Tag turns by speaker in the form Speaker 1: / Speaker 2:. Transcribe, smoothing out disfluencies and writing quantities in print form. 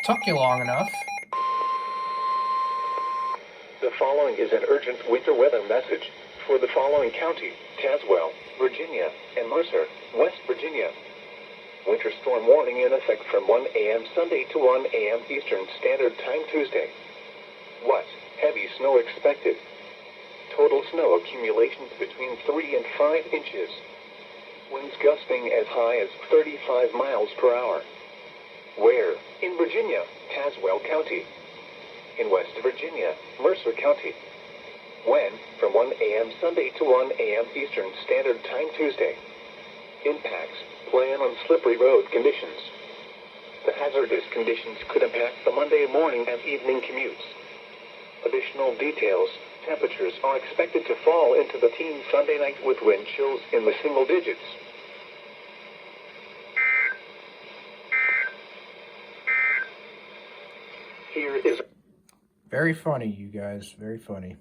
Speaker 1: Took you long enough.
Speaker 2: The following is an urgent winter weather message for the following county: Tazewell, Virginia, and Mercer, West Virginia. Winter storm warning in effect from 1 a.m. Sunday to 1 a.m. Eastern Standard Time Tuesday. What? Heavy snow expected. Total snow accumulations between 3 and 5 inches. Winds gusting as high as 35 miles per hour. Where? In Virginia, Tazewell County. In West Virginia, Mercer County. When? From 1 a.m. Sunday to 1 a.m. Eastern Standard Time Tuesday. Impacts. Plan on slippery road conditions. The hazardous conditions could impact the Monday morning and evening commutes. Additional details. Temperatures are expected to fall into the teens Sunday night with wind chills in the single digits. Here is...
Speaker 1: Very funny, you guys. Very funny.